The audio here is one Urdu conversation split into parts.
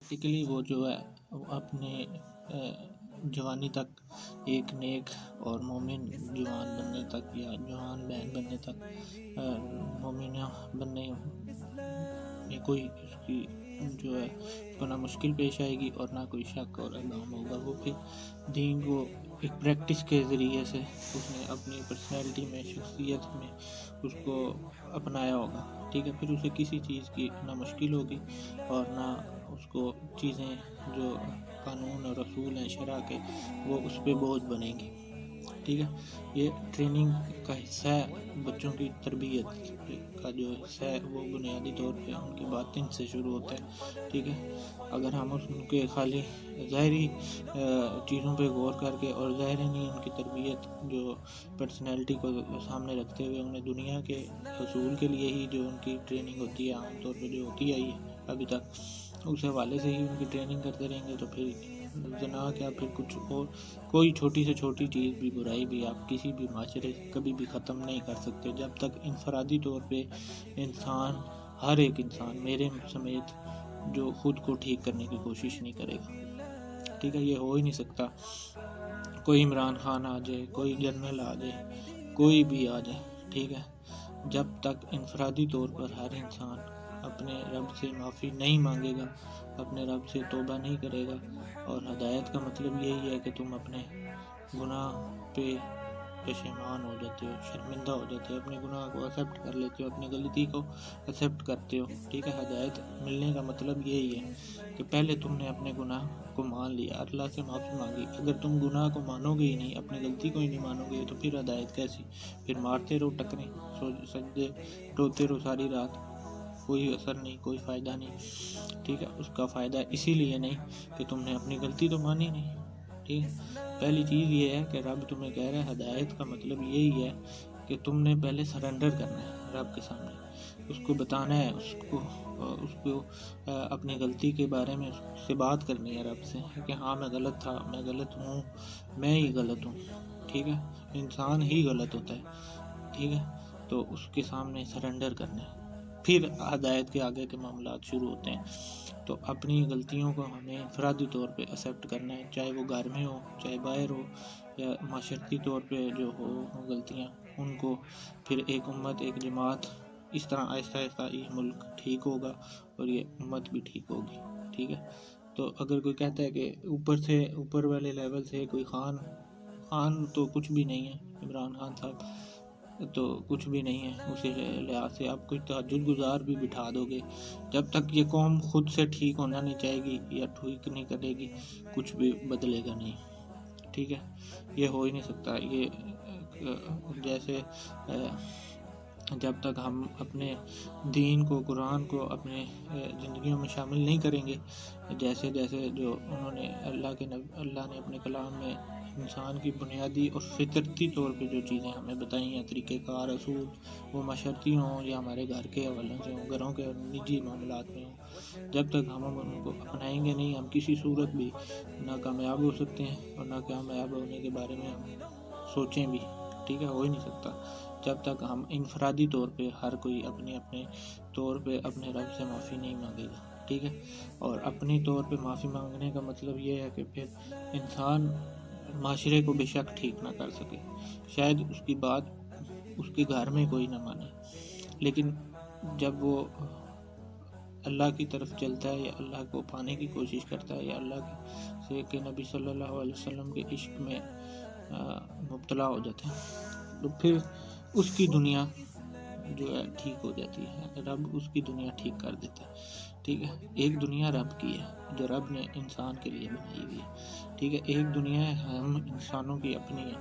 پریکٹیکلی وہ جو ہے اپنے جوانی تک ایک نیک اور مومن جوان بننے تک یا جوان بہن بننے تک مومنہ بننے میں کوئی اس کی جو ہے اس کو نہ مشکل پیش آئے گی اور نہ کوئی شک اور الزام ہوگا. وہ پھر دین کو ایک پریکٹس کے ذریعے سے اس نے اپنی پرسنالٹی میں شخصیت میں اس کو اپنایا ہوگا. ٹھیک ہے, پھر اسے کسی چیز کی نہ مشکل ہوگی اور نہ اس کو چیزیں جو قانون اور رسول ہیں شرع کے وہ اس پہ بوجھ بنیں گی. ٹھیک ہے, یہ ٹریننگ کا حصہ ہے. بچوں کی تربیت کا جو حصہ ہے وہ بنیادی طور پہ ان کی باطن سے شروع ہوتا ہے. ٹھیک ہے, اگر ہم ان کے خالی ظاہری چیزوں پہ غور کر کے اور ظاہری نہیں ان کی تربیت جو پرسنالٹی کو سامنے رکھتے ہوئے انہیں دنیا کے حصول کے لیے ہی جو ان کی ٹریننگ ہوتی ہے عام طور پہ جو ہوتی آئی ہے ابھی تک اس حوالے سے ہی ان کی ٹریننگ کرتے رہیں گے تو پھر زنا کیا پھر کچھ اور کوئی چھوٹی سے چھوٹی چیز بھی برائی بھی آپ کسی بھی معاشرے سے کبھی بھی ختم نہیں کر سکتے جب تک انفرادی طور پہ انسان ہر ایک انسان میرے سمیت جو خود کو ٹھیک کرنے کی کوشش نہیں کرے گا. ٹھیک ہے, یہ ہو ہی نہیں سکتا. کوئی عمران خان آ جائے, کوئی جنرل آ جائے, کوئی بھی آ جائے, ٹھیک ہے, جب تک انفرادی طور پر ہر انسان اپنے رب سے معافی نہیں مانگے گا, اپنے رب سے توبہ نہیں کرے گا. اور ہدایت کا مطلب یہی ہے کہ تم اپنے گناہ پہ پشیمان ہو جاتے ہو, شرمندہ ہو جاتے ہو, اپنے گناہ کو ایکسیپٹ کر لیتے ہو, اپنی غلطی کو ایکسیپٹ کرتے ہو. ٹھیک ہے, ہدایت ملنے کا مطلب یہی ہے کہ پہلے تم نے اپنے گناہ کو مان لیا, اللہ سے معافی مانگی. اگر تم گناہ کو مانو گے ہی نہیں, اپنی غلطی کو ہی نہیں مانو گے تو پھر ہدایت کیسی؟ پھر مارتے رہو ٹکریں, سجدے روتے رہو ساری رات, کوئی اثر نہیں, کوئی فائدہ نہیں. ٹھیک ہے, اس کا فائدہ اسی لیے نہیں کہ تم نے اپنی غلطی تو مانی نہیں. ٹھیک ہے, پہلی چیز یہ ہے کہ رب تمہیں کہہ رہا ہے ہدایت کا مطلب یہی ہے کہ تم نے پہلے سرنڈر کرنا ہے رب کے سامنے, اس کو بتانا ہے, اس کو اپنی غلطی کے بارے میں اس سے بات کرنی ہے رب سے کہ ہاں میں غلط تھا, میں غلط ہوں, میں ہی غلط ہوں. ٹھیک ہے, انسان ہی غلط ہوتا ہے. ٹھیک ہے, تو اس کے سامنے سرنڈر کرنا ہے, پھر ہدایت کے آگے کے معاملات شروع ہوتے ہیں. تو اپنی غلطیوں کو ہمیں انفرادی طور پہ ایکسیپٹ کرنا ہے, چاہے وہ گھر میں ہو, چاہے باہر ہو, یا معاشرتی طور پہ جو ہو غلطیاں ان کو پھر ایک امت ایک جماعت اس طرح آہستہ آہستہ یہ ملک ٹھیک ہوگا اور یہ امت بھی ٹھیک ہوگی. ٹھیک ہے, تو اگر کوئی کہتا ہے کہ اوپر والے لیول سے کوئی خان تو کچھ بھی نہیں ہے, عمران خان صاحب تو کچھ بھی نہیں ہے, اسی لحاظ سے آپ کوئی تہجد گزار بھی بٹھا دو گے, جب تک یہ قوم خود سے ٹھیک ہونا نہیں چاہے گی یا ٹھیک نہیں کرے گی کچھ بھی بدلے گا نہیں. ٹھیک ہے, یہ ہو ہی نہیں سکتا. یہ جیسے جب تک ہم اپنے دین کو, قرآن کو اپنے زندگیوں میں شامل نہیں کریں گے, جیسے جو انہوں نے اللہ نے اپنے کلام میں انسان کی بنیادی اور فطرتی طور پہ جو چیزیں ہمیں بتائی ہیں, طریقہ کار, اصول, وہ معاشرتی ہوں یا ہمارے گھر کے حوالوں سے ہوں, گھروں کے نجی معاملات میں ہوں, جب تک ہم ان کو اپنائیں گے نہیں, ہم کسی صورت بھی نہ کامیاب ہو سکتے ہیں اور نہ کامیاب ہونے کے بارے میں ہم سوچیں بھی. ٹھیک ہے, ہو ہی نہیں سکتا جب تک ہم انفرادی طور پہ ہر کوئی اپنے طور پہ اپنے رب سے معافی نہیں مانگے گا. ٹھیک ہے, اور اپنی طور پہ معافی مانگنے کا مطلب یہ ہے کہ پھر انسان معاشرے کو بے شک ٹھیک نہ کر سکے, شاید اس کی بات اس کے گھر میں کوئی نہ مانے, لیکن جب وہ اللہ کی طرف چلتا ہے یا اللہ کو پانے کی کوشش کرتا ہے یا اللہ سے کہ نبی صلی اللہ علیہ وسلم کے عشق میں مبتلا ہو جاتا ہے, تو پھر اس کی دنیا جو ہے ٹھیک ہو جاتی ہے, رب اس کی دنیا ٹھیک کر دیتا ہے. ٹھیک ہے, ایک دنیا رب کی ہے جو رب نے انسان کے لیے بنائی ہوئی ہے. ٹھیک ہے, ایک دنیا ہے ہم انسانوں کی اپنی ہے.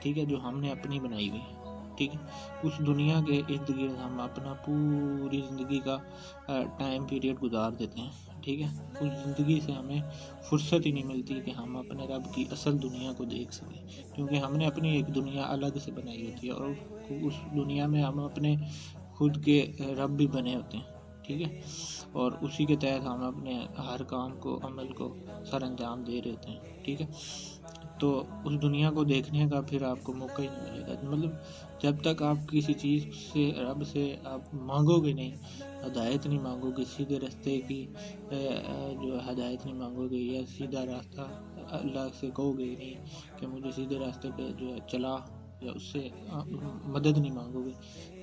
ٹھیک ہے, جو ہم نے اپنی بنائی ہوئی ہے. ٹھیک ہے, اس دنیا کے ارد گرد ہم اپنا پوری زندگی کا ٹائم پیریڈ گزار دیتے ہیں. ٹھیک ہے, اس زندگی سے ہمیں فرصت ہی نہیں ملتی کہ ہم اپنے رب کی اصل دنیا کو دیکھ سکیں, کیونکہ ہم نے اپنی ایک دنیا الگ سے بنائی ہوتی ہے اور اس دنیا میں ہم اپنے خود کے رب بھی بنے ہوتے ہیں. ٹھیک ہے, اور اسی کے تحت ہم اپنے ہر کام کو, عمل کو سر انجام دے رہے ہوتے ہیں. ٹھیک ہے, تو اس دنیا کو دیکھنے کا پھر آپ کو موقع ہی نہیں ملے گا. مطلب جب تک آپ کسی چیز سے رب سے آپ مانگو گے نہیں، ہدایت نہیں مانگو گے، سیدھے راستے کی جو ہدایت نہیں مانگو گے، یا سیدھا راستہ اللہ سے کہو گے نہیں کہ مجھے سیدھے راستے پہ جو ہے چلا، یا اس سے مدد نہیں مانگو گے،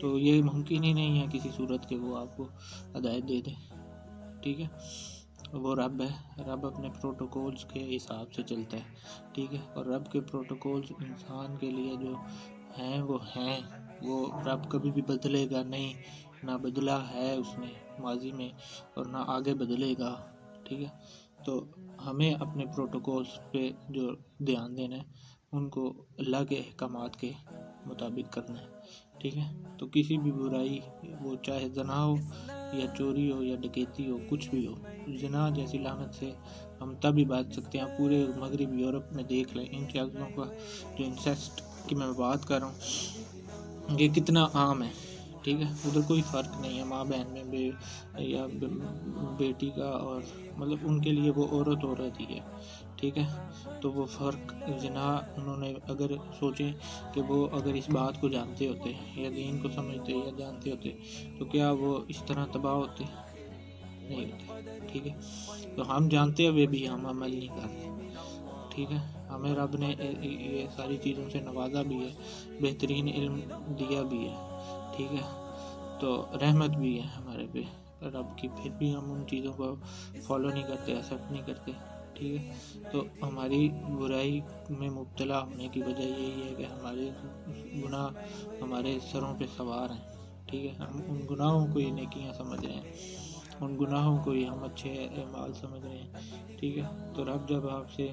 تو یہ ممکن ہی نہیں ہے کسی صورت کے وہ آپ کو ہدایت دے دے. ٹھیک ہے، وہ رب ہے، رب اپنے پروٹوکولز کے حساب سے چلتا ہے. ٹھیک ہے، اور رب کے پروٹوکولز انسان کے لیے جو ہیں وہ رب کبھی بھی بدلے گا نہیں، نہ بدلا ہے اس نے ماضی میں اور نہ آگے بدلے گا. ٹھیک ہے، تو ہمیں اپنے پروٹوکولز پہ جو دھیان دینا ہے ان کو اللہ کے احکامات کے مطابق کرنا ہے. ٹھیک ہے، تو کسی بھی برائی، وہ چاہے زنا ہو یا چوری ہو یا ڈکیتی ہو، کچھ بھی ہو، زنا جیسی لعنت سے ہم تب ہی بچ سکتے ہیں. پورے مغرب یورپ میں دیکھ لیں ان چیزوں کا، جو انسیسٹ کی میں بات کر رہا ہوں، یہ کتنا عام ہے. ٹھیک ہے، ادھر کوئی فرق نہیں ہے ماں بہن میں یا بیٹی کا، اور مطلب ان کے لیے وہ عورت ہی ہے. ٹھیک ہے، تو وہ فرق زنا انہوں نے اگر سوچیں کہ وہ اگر اس بات کو جانتے ہوتے یا دین کو سمجھتے یا جانتے ہوتے تو کیا وہ اس طرح تباہ ہوتے؟ نہیں ہوتے. ٹھیک ہے، تو ہم جانتے ہوئے بھی ہم عمل نہیں کرتے. ٹھیک ہے، ہمیں رب نے یہ ساری چیزوں سے نوازا بھی ہے، بہترین علم دیا بھی ہے. ٹھیک ہے، تو رحمت بھی ہے ہمارے پہ رب کی، پھر بھی ہم ان چیزوں کو فالو نہیں کرتے، ایکسیپٹ نہیں کرتے. ٹھیک ہے، تو ہماری برائی میں مبتلا ہونے کی وجہ یہی ہے کہ ہمارے گناہ ہمارے سروں پہ سوار ہیں. ٹھیک ہے، ہم ان گناہوں کو ہی نیکیاں سمجھ رہے ہیں، ان گناہوں کو ہی ہم اچھے اعمال سمجھ رہے ہیں. ٹھیک ہے، تو رب جب آپ سے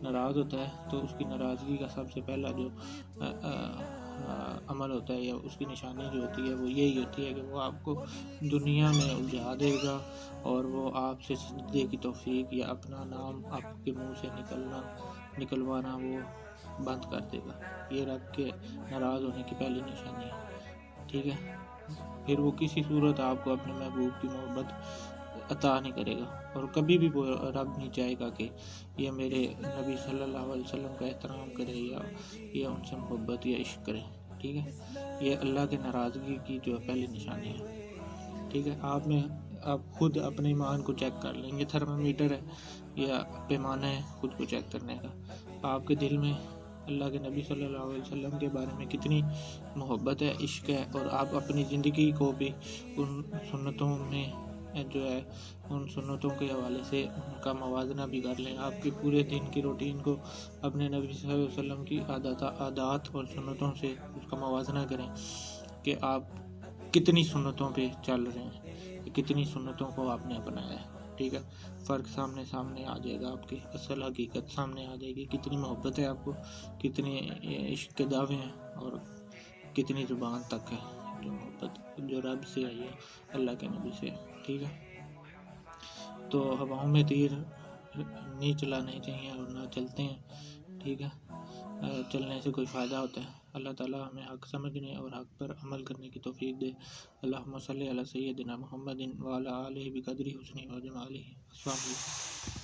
ناراض ہوتا ہے تو اس کی ناراضگی کا سب سے پہلا جو عمل ہوتا ہے یا اس کی نشانی جو ہوتی ہے وہ یہی ہوتی ہے کہ وہ آپ کو دنیا میں الجھا دے گا، اور وہ آپ سے سجدے کی توفیق یا اپنا نام آپ کے منہ سے نکلوانا وہ بند کر دے گا. یہ رب کے ناراض ہونے کی پہلی نشانی ہے. ٹھیک ہے، پھر وہ کسی صورت آپ کو اپنے محبوب کی محبت عطا نہیں کرے گا، اور کبھی بھی وہ رب نہیں چاہے گا کہ یہ میرے نبی صلی اللہ علیہ وسلم کا احترام کرے یا ان سے محبت یا عشق کرے. ٹھیک ہے، یہ اللہ کے ناراضگی کی جو پہلی نشانی ہے. ٹھیک ہے، آپ خود اپنے ایمان کو چیک کر لیں. یہ تھرمامیٹر ہے یا پیمانہ ہے خود کو چیک کرنے کا. آپ کے دل میں اللہ کے نبی صلی اللہ علیہ وسلم کے بارے میں کتنی محبت ہے، عشق ہے، اور آپ اپنی زندگی کو بھی ان سنتوں میں جو ہے ان سنتوں کے حوالے سے ان کا موازنہ بھی کر لیں. آپ کے پورے دن کی روٹین کو اپنے نبی صلی اللہ علیہ وسلم کی عادات اور سنتوں سے اس کا موازنہ کریں کہ آپ کتنی سنتوں پہ چل رہے ہیں، کتنی سنتوں کو آپ نے اپنایا ہے. ٹھیک ہے، فرق سامنے آ جائے گا، آپ کی اصل حقیقت سامنے آ جائے گی. کتنی محبت ہے آپ کو، کتنے عشق کے دعوے ہیں، اور کتنی زبان تک ہے جو محبت جو رب سے آئی ہے، اللہ کے نبی سے. ٹھیک ہے، تو ہواؤں میں تیر نہیں چلانے چاہیے اور نہ چلتے ہیں. ٹھیک ہے، چلنے سے کوئی فائدہ ہوتا ہے. اللہ تعالیٰ ہمیں حق سمجھنے اور حق پر عمل کرنے کی توفیق دے. اللہم صلی علی سیدنا محمد وعلی آلہ بقدر حسنہ و جمالہ. السلام علیکم.